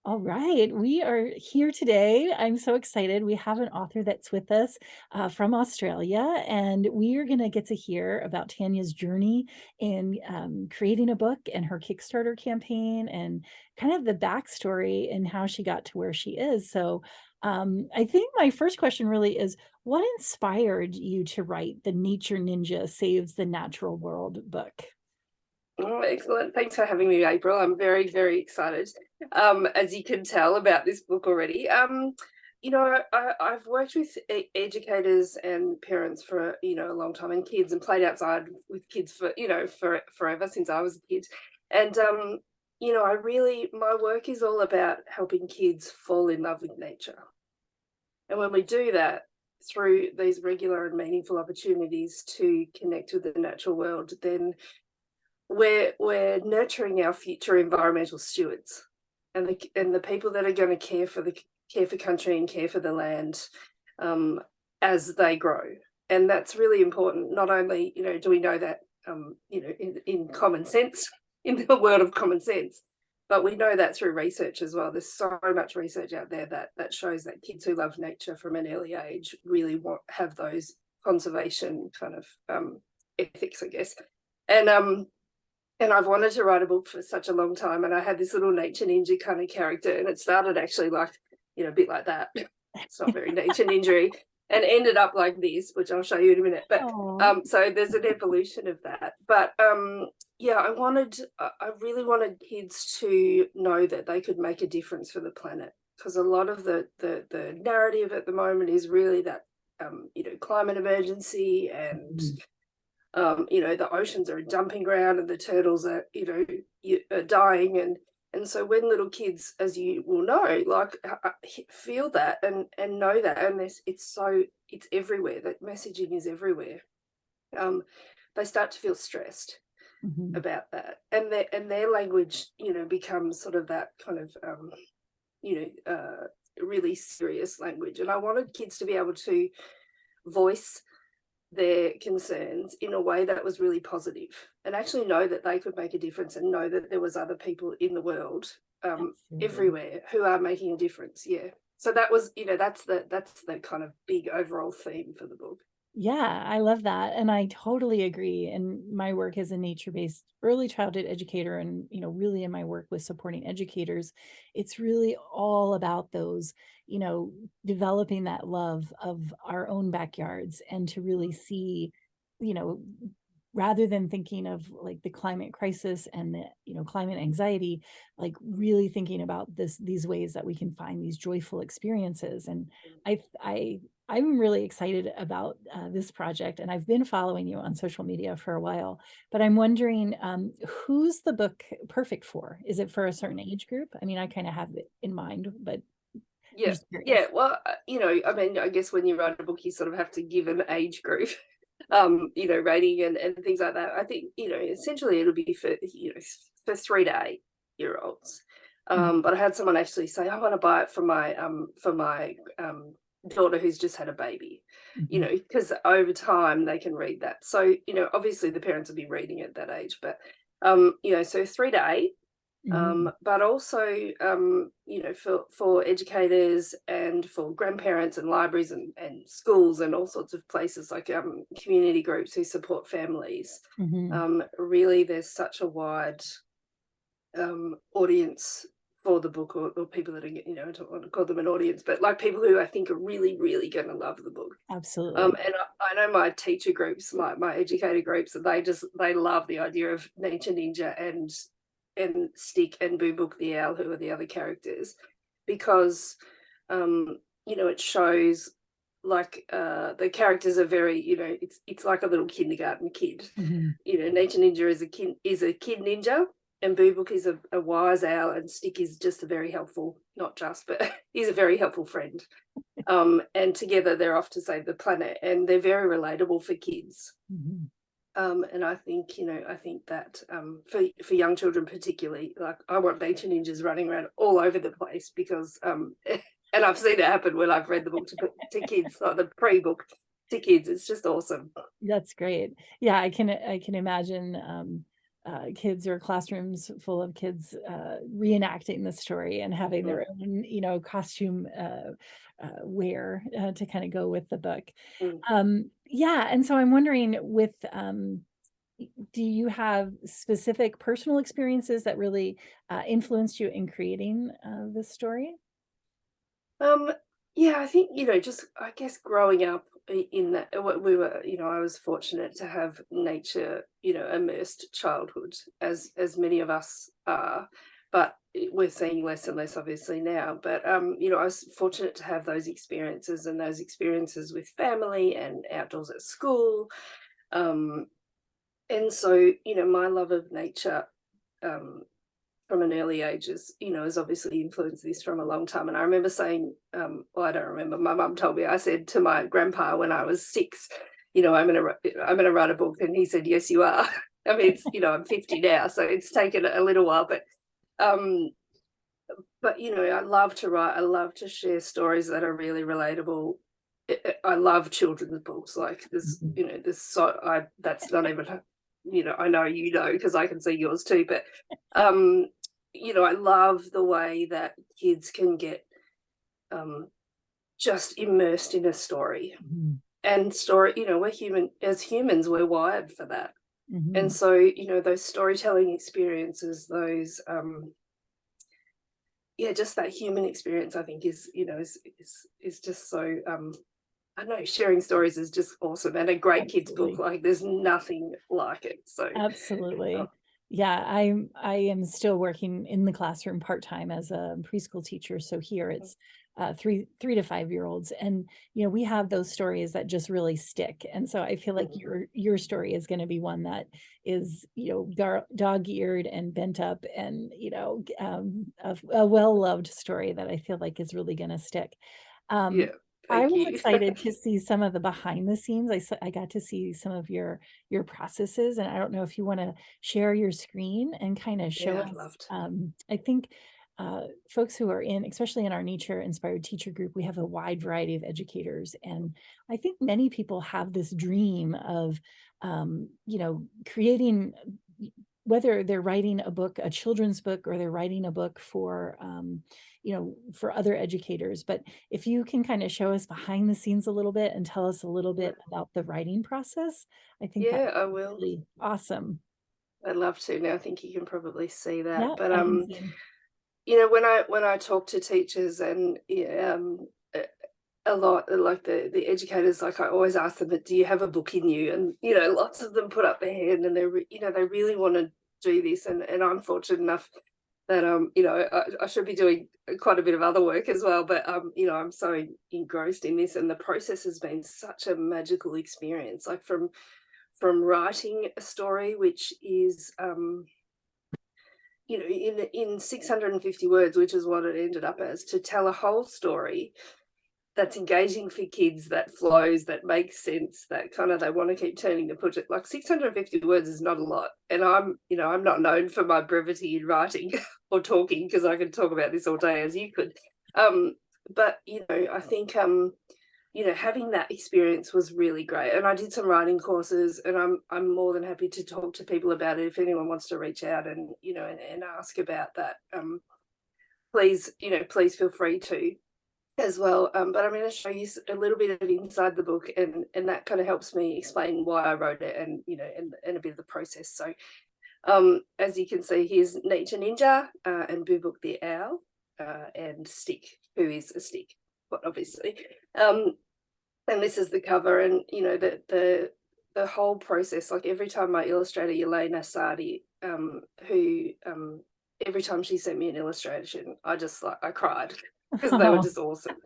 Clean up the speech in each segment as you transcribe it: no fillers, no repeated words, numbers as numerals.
All right, we are here today. I'm so excited. We have an author that's with us from Australia, and we are going to get to hear about Tania's journey in creating a book and her Kickstarter campaign and kind of the backstory and how she got to where she is. So, I think my first question really is what inspired you to write the Nature Ninja Saves the Natural World book? Oh, excellent. Thanks for having me, April. I'm very, very excited, as you can tell about this book already. I've worked with educators and parents for, a long time, and kids, and played outside with kids for, for forever since I was a kid. And, my work is all about helping kids fall in love with nature. And when we do that through these regular and meaningful opportunities to connect with the natural world, then we're nurturing our future environmental stewards, and the people that are going to care for country and care for the land, as they grow. And that's really important. Not only do we know that in common sense, in the world of common sense, but we know that through research as well. There's so much research out there that shows that kids who love nature from an early age really have those conservation kind of ethics, I guess. And I've wanted to write a book for such a long time, and I had this little nature ninja kind of character, and it started actually like, a bit like that. It's not very nature ninja, and ended up like this, which I'll show you in a minute. But so there's an evolution of that. But yeah, I really wanted kids to know that they could make a difference for the planet, because a lot of the narrative at the moment is really that climate emergency and the oceans are a dumping ground, and the turtles are, are dying. And so when little kids, as you will know, like feel that and know that, and it's everywhere. That messaging is everywhere. They start to feel stressed about that, and their language, becomes sort of that kind of, really serious language. And I wanted kids to be able to voice their concerns in a way that was really positive, and actually know that they could make a difference, and know that there was other people in the world, everywhere, who are making a difference. Yeah. So that was, that's the kind of big overall theme for the book. Yeah, I love that. And I totally agree. In my work as a nature-based early childhood educator and, really in my work with supporting educators, it's really all about those, developing that love of our own backyards and to really see, you know, rather than thinking of like the climate crisis and the, climate anxiety, like really thinking about these ways that we can find these joyful experiences. And I'm really excited about this project, and I've been following you on social media for a while. But I'm wondering, who's the book perfect for? Is it for a certain age group? I mean, I kind of have it in mind, but I'm Yeah. just curious. Yeah. Well, I mean, I guess when you write a book, you sort of have to give an age group, rating and things like that. I think, essentially it'll be for, for 3 to 8 year olds. Mhm. But I had someone actually say, I want to buy it for my daughter who's just had a baby, Mhm. because over time they can read that. So, obviously the parents will be reading at that age, but, so 3 to 8. Mhm. But also, for educators and for grandparents and libraries and schools and all sorts of places, like community groups who support families. Mhm. Really, there's such a wide audience for the book, or people that are, I don't want to call them an audience, but like people who I think are really, really going to love the book. Absolutely. And I know my teacher groups, my educator groups, they love the idea of Nature Ninja and Stick and Boo Book the Owl, who are the other characters, because it shows like the characters are very, it's like a little kindergarten kid. Mhm. Nature Ninja is a kid ninja, and Boo Book is a wise owl, and Stick is just a very helpful, not just, but he's a very helpful friend. And together they're off to save the planet, and they're very relatable for kids. Mhm. And I think, that for young children particularly, like I want nature ninjas running around all over the place, because and I've seen it happen when I've read the book to kids, like the pre-book to kids. It's just awesome. That's great. Yeah, I can imagine, kids or classrooms full of kids reenacting the story and having their Mm, own, costume wear to kind of go with the book. mm. Yeah, and so I'm wondering with do you have specific personal experiences that really influenced you in creating this story? Um, yeah, I think, just I guess growing up in that we were, I was fortunate to have nature, immersed childhood as many of us are, but we're seeing less and less obviously now. But I was fortunate to have those experiences and those experiences with family and outdoors at school. Um, and so, my love of nature um from an early age has obviously influenced this from a long time. And I remember saying, well, I don't remember, my mum told me, I said to my grandpa when I was 6, I'm gonna write a book. And he said, yes, you are. I mean, I'm 50 now, so it's taken a little while, um, but I love to write. I love to share stories that are really relatable. I love children's books. Like Mhm. there's so I that's not even I know because I can see yours too. But um, I love the way that kids can get um just immersed in a story. Mhm. And story, we're human as humans, we're wired for that. And Mhm. so, those storytelling experiences, those yeah, just that human experience, I think is just so I don't know, sharing stories is just awesome, and a great kids book, Absolutely. like there's nothing like it. So Absolutely. um, Yeah, I am still working in the classroom part-time as a preschool teacher, so here it's, 3 to 5-year-olds, and, we have those stories that just really stick, and so I feel like mhm, your story is gonna be one that is, dog-eared and bent up and, a well-loved story that I feel like is really gonna stick. yeah, Um, I thank was you. excited to see some of the behind the scenes. I got to see some of your processes, and I don't know if you wanna share your screen and kinda show Yeah, I'd us, love to. I think, folks who are in especially in our nature inspired teacher group, we have a wide variety of educators, and I think many people have this dream of, creating whether they're writing a book, a children's book, or they're writing a book for other educators. But if you can kind of show us behind the scenes a little bit and tell us a little Yeah, bit about the writing process, I think that yeah, I would be will. really awesome. I'd love to. Now I think you can probably see that. Yeah, But I can see. when I talk to teachers and yeah, a lot like the educators, like I always ask them, but do you have a book in you? And lots of them put up their hand and they really want to do this. And I'm fortunate enough that I should be doing quite a bit of other work as well. But I'm so engrossed in this, and the process has been such a magical experience. Like from writing a story, which is in 650 words, which is what it ended up as, to tell a whole story that's engaging for kids, that flows, that makes sense, that kind of they want to keep turning the page. Like 650 words is not a lot. And I'm not known for my brevity in writing or talking, because I could talk about this all day as you could. Um, but I think having that experience was really great. And I did some writing courses, and I'm more than happy to talk to people about it if anyone wants to reach out and and ask about that. Please feel free to as well. But I'm going to show you a little bit of inside the book, and that kind of helps me explain why I wrote it, and and a bit of the process. So, as you can see, here's Nature Ninja and Boo Book the Owl and Stick, who is a stick, but obviously. And this is the cover, and the whole process. Like every time my illustrator Yelena Sadi, who every time she sent me an illustration, I cried because they were Oh, just awesome.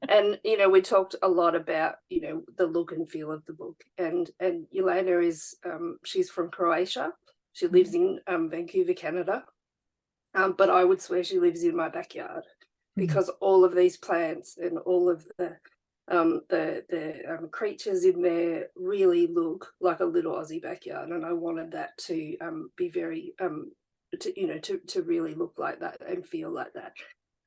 And we talked a lot about the look and feel of the book. And Yelena is she's from Croatia. She lives mhm, in Vancouver, Canada. But I would swear she lives in my backyard, mhm, because all of these plants and all of the creatures in there really look like a little Aussie backyard, and I wanted that to be very to really look like that and feel like that.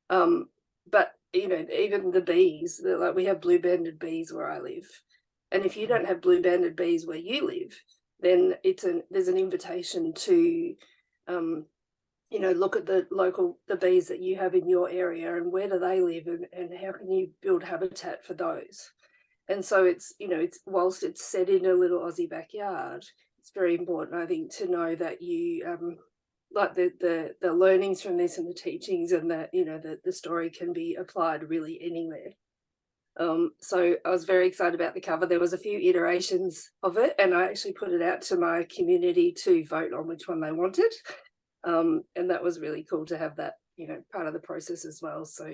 Um, but even the bees, like we have blue banded bees where I live, and if you don't have blue banded bees where you live, then there's an invitation to look at the bees that you have in your area and where do they live, and how can you build habitat for those. And so it's whilst it's set in a little Aussie backyard, it's very important, I think, to know that you like the learnings from this and the teachings and the story can be applied really anywhere. So I was very excited about the cover. There was a few iterations of it, and I actually put it out to my community to vote on which one they wanted. And that was really cool to have that, part of the process as well. So,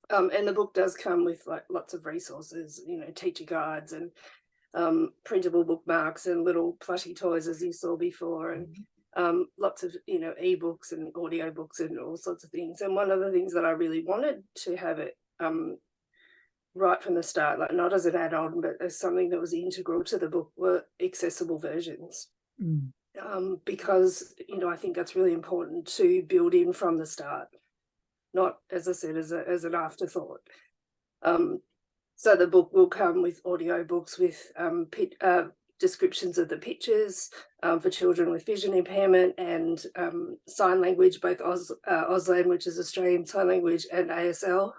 and the book does come with like lots of resources, teacher guides and printable bookmarks and little plushy toys, as you saw before, and lots of ebooks and audiobooks and all sorts of things. And one of the things that I really wanted to have it right from the start, like not as an add-on, but as something that was integral to the book, were accessible versions. Because I think that's really important to build in from the start, not, as I said, as an afterthought. So the book will come with audiobooks with descriptions of the pictures for children with vision impairment, and sign language, both Auslan, which is Australian Sign Language, and ASL,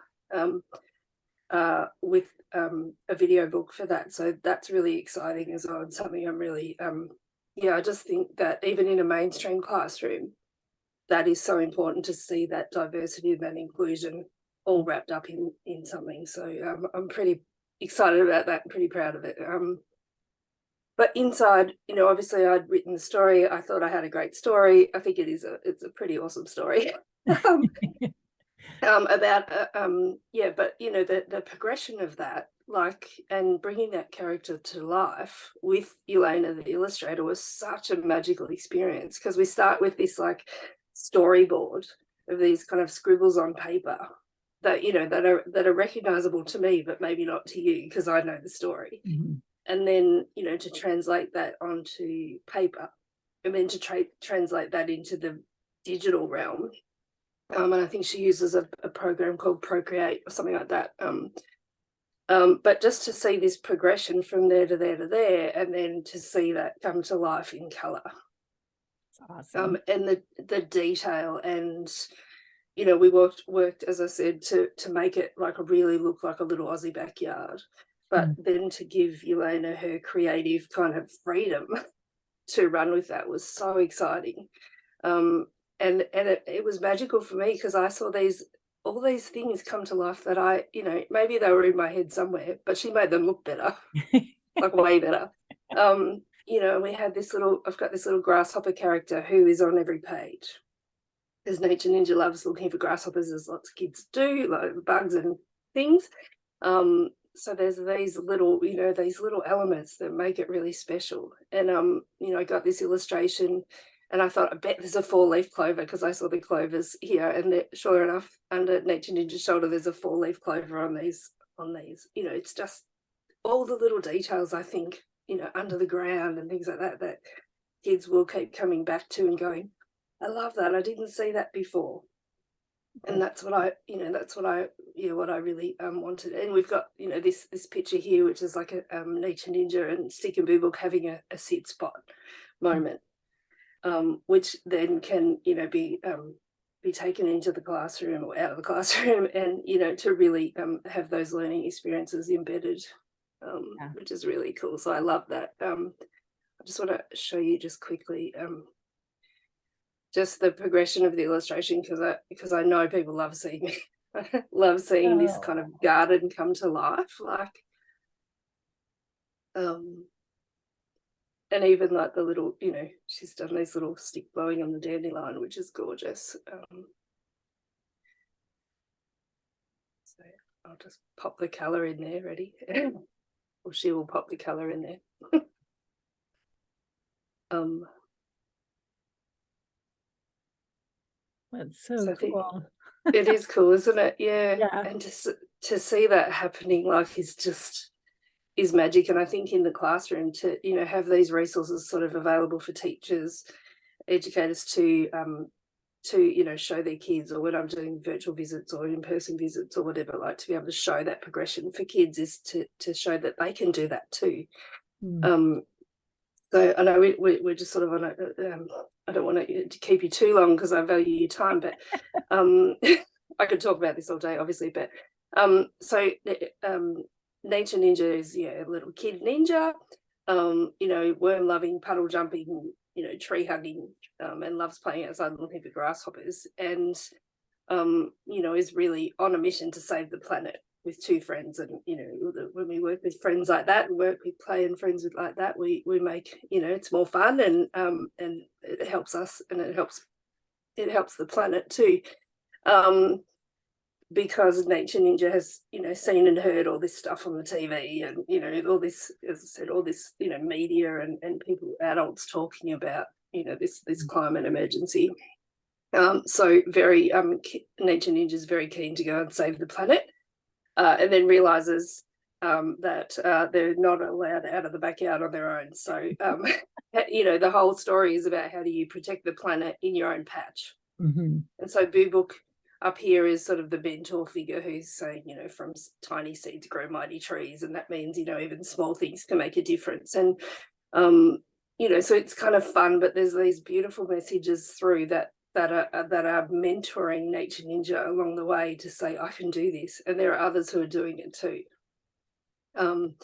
with a video book for that. So that's really exciting as well, and something I'm really I just think that even in a mainstream classroom, that is so important to see that diversity and that inclusion all wrapped up in something. So I'm pretty excited about that and pretty proud of it. But inside, obviously I'd written the story. I thought I had a great story. I think it's a pretty awesome story. About but the progression of that, and bringing that character to life with Elena the illustrator, was such a magical experience, because we start with this like storyboard of these kind of scribbles on paper that that are recognizable to me, but maybe not to you because I know the story. And then to translate that onto paper, and then to translate that into the digital realm. And I think she uses a program called Procreate or something like that. But just to see this progression from there to there to there, and then to see that come to life in colour. That's awesome. And the detail, and we worked, as I said, to make it really look like a little Aussie backyard, but then to give Elena her creative kind of freedom to run with that was so exciting. And it was magical for me, because I saw all these things come to life that I, maybe they were in my head somewhere, but she made them look better, like way better. We had I've got this little grasshopper character who is on every page. Because Nature Ninja loves looking for grasshoppers, as lots of kids do, like bugs and things. So there's these little elements that make it really special. And I got this illustration, and I thought, I bet there's a 4-leaf clover, because I saw the clovers here, and sure enough, under Nature Ninja's shoulder, there's a 4-leaf clover on these. It's just all the little details, I think, under the ground and things like that, that kids will keep coming back to and going, I love that. I didn't see that before. And that's what I really wanted. And we've got, this picture here, which is like a Nature Ninja and Stick and Boo Book having a sit spot moment, which then can, be taken into the classroom or out of the classroom, and, to really have those learning experiences embedded, which is really cool. So I love that. I just want to show you just quickly just the progression of the illustration, because I know people love seeing this kind of garden come to life, and even like the little, she's done this little stick blowing on the dandelion, which is gorgeous. So I'll just pop the colour in there, ready? Or she will pop the colour in there. That's so cool. It is cool, isn't it? Yeah. Yeah. And to see that happening, is magic. And I think in the classroom, to have these resources sort of available for teachers, educators to show their kids, or when I'm doing virtual visits or in-person visits or whatever, to be able to show that progression for kids, is to show that they can do that too. So I know we're just sort of on a, I don't want to keep you too long because I value your time, but I could talk about this all day, obviously. But so Nature Ninja is a little kid ninja, worm loving, puddle jumping, tree hugging, and loves playing outside and looking for grasshoppers, and is really on a mission to save the planet with two friends. And when we work with friends like that and work with play and friends with like that, we make it's more fun, and it helps us, and it helps the planet too, because Nature Ninja has seen and heard all this stuff on the TV, and all this, as I said, all this media and people, adults, talking about this climate emergency. So very Nature Ninja is very keen to go and save the planet, and then realizes that they're not allowed out of the backyard on their own. So the whole story is about how do you protect the planet in your own patch. And so Boo Book up here is sort of the mentor figure who's saying, from tiny seeds grow mighty trees, and that means even small things can make a difference. And so it's kind of fun, but there's these beautiful messages through that are mentoring Nature Ninja along the way to say, I can do this, and there are others who are doing it too. And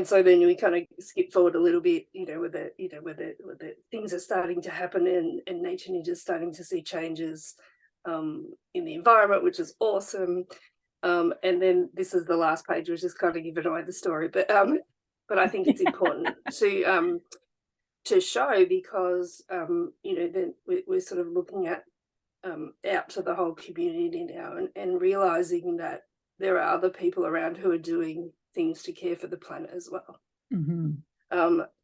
so then we kind of skip forward a little bit, where the things are starting to happen, and Nature Ninja is starting to see changes in the environment, which is awesome. And then this is the last page, which is kind of giving away the story, but I think it's important to show, because then we're sort of looking at out to the whole community now, and realizing that there are other people around who are doing things to care for the planet as well.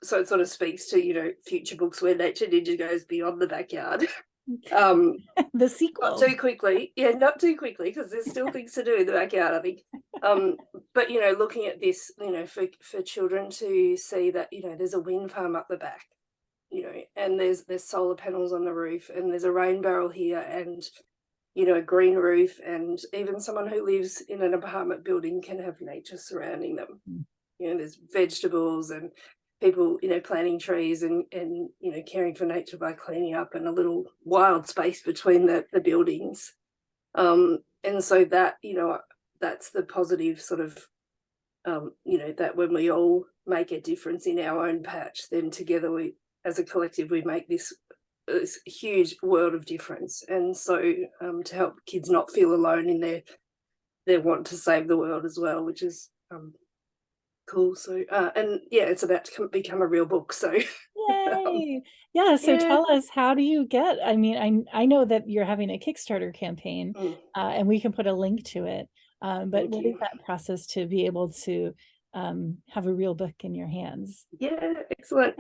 So it sort of speaks to future books where Nature Ninja goes beyond the backyard. The sequel. Not too quickly, because there's still things to do in the backyard, I think. But looking at this, for children to see that there's a wind farm up the back, and there's solar panels on the roof, and there's a rain barrel here, and a green roof, and even someone who lives in an apartment building can have nature surrounding them. There's vegetables, and people planting trees, and caring for nature by cleaning up, and a little wild space between the buildings. And so that that's the positive sort of that when we all make a difference in our own patch, then together we, as a collective, we make this huge world of difference. And so to help kids not feel alone in their want to save the world as well, which is cool. So and it's about to become a real book, so Yay. So tell us, how do you get, I know that you're having a Kickstarter campaign, and we can put a link to it, but what is that process to be able to have a real book in your hands? Excellent.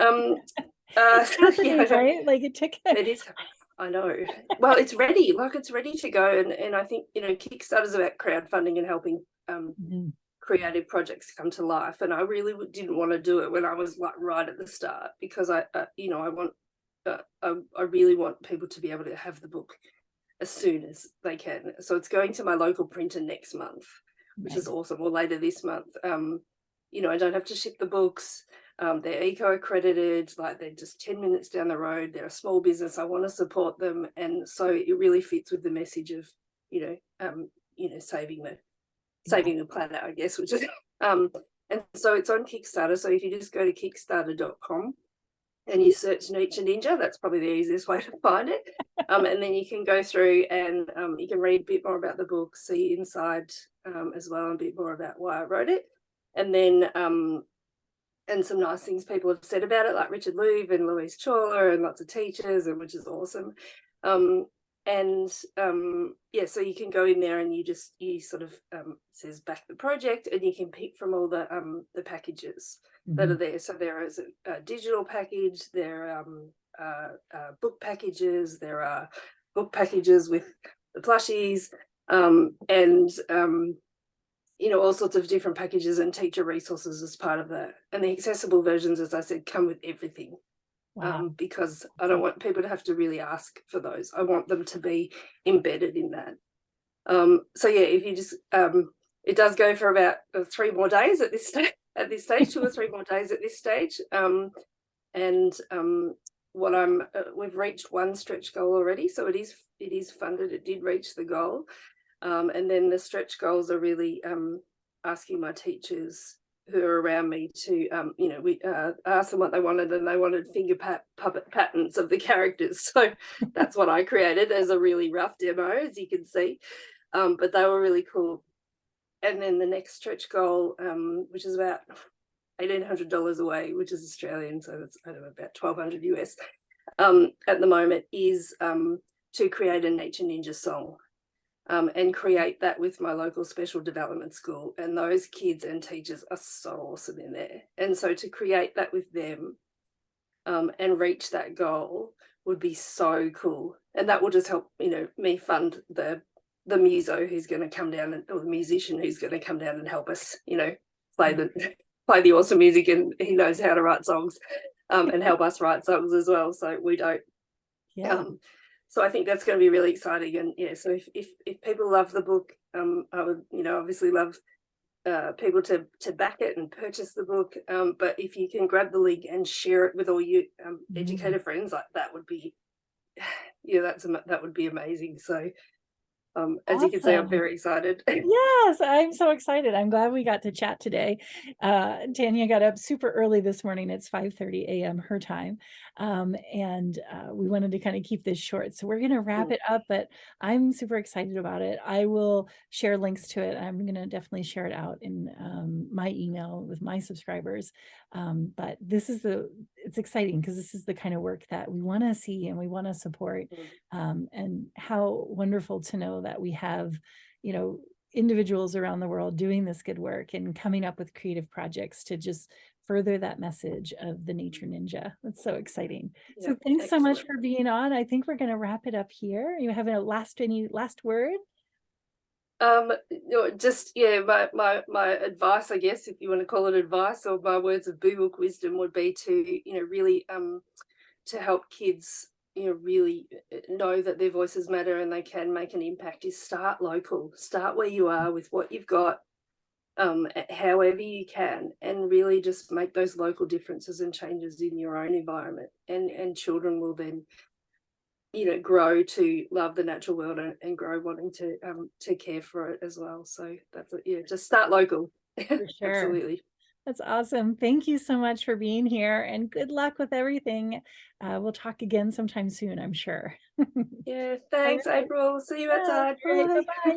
It's happening, right? Like it took it is, I know. Well, it's ready, it's ready to go, and I think Kickstarter's about crowdfunding and helping creative projects come to life, and I really didn't want to do it when I was right at the start, because I really want people to be able to have the book as soon as they can. So it's going to my local printer next month, which is awesome, or later this month. I don't have to ship the books. They're eco-accredited, they're just 10 minutes down the road. They're a small business. I want to support them, and so it really fits with the message of saving the planet, I guess, which is and so it's on Kickstarter. So if you just go to kickstarter.com and you search Nature Ninja, that's probably the easiest way to find it. And then you can go through, and you can read a bit more about the book, see inside as well, and a bit more about why I wrote it. And then and some nice things people have said about it, like Richard Louv and Louise Chawler, and lots of teachers, and which is awesome. So you can go in there, and you sort of says back the project, and you can pick from all the packages that are there. So there is a digital package, there are book packages, there are book packages with the plushies, and all sorts of different packages and teacher resources as part of that. And the accessible versions, as I said, come with everything. Wow. Because I don't want people to have to really ask for those. I want them to be embedded in that. If you just it does go for about 3 more days at this stage, 2 or 3 more days at this stage. and what I'm we've reached one stretch goal already, so it is funded. It did reach the goal, and then the stretch goals are really asking my teachers who are around me to, we asked them what they wanted, and they wanted puppet patterns of the characters. So that's what I created as a really rough demo, as you can see. But they were really cool. And then the next stretch goal, which is about $1,800 away, which is Australian, so that's, I don't know, about 1,200 US at the moment, is to create a Nature Ninja song, and create that with my local special development school. And those kids and teachers are so awesome in there. And so to create that with them, and reach that goal would be so cool. And that will just help, me fund the muso who's going to come down, or the musician who's going to come down and help us, play the play the awesome music, and he knows how to write songs, and help us write songs as well. So we don't. Yeah. So I think that's going to be really exciting. And yeah, so if people love the book, I would, obviously love people to back it and purchase the book. But if you can grab the link and share it with all your Mhm. educator friends, like that would be, yeah, that would be amazing. So as you can see, I'm Awesome. very excited. Yes, I'm so excited. I'm glad we got to chat today. Tanya got up super early this morning. It's 5:30 a.m. her time. And we wanted to kind of keep this short. So we're going to wrap Mm, it up, but I'm super excited about it. I will share links to it. I'm going to definitely share it out in my email with my subscribers. But it's exciting because this is the kind of work that we want to see and we want to support. mm, And how wonderful to know that we have, you know, individuals around the world doing this good work and coming up with creative projects to just further that message of the nature ninja. That's so exciting. yeah, So thanks so much excellent. for being on. I think we're going to wrap it up here. You have any last word? Just yeah, my advice, I guess, if you want to call it advice, or my words of boo book wisdom, would be to, really to help kids, really know that their voices matter and they can make an impact, is start local, start where you are with what you've got, however you can, and really just make those local differences and changes in your own environment, and children will then, grow to love the natural world, and grow wanting to care for it as well. So that's it. Yeah, just start local. For sure. Absolutely. That's awesome. Thank you so much for being here and good luck with everything. We'll talk again sometime soon, I'm sure. All Yeah, thanks, right. April. See you Yeah. outside. All right. Bye. Bye-bye.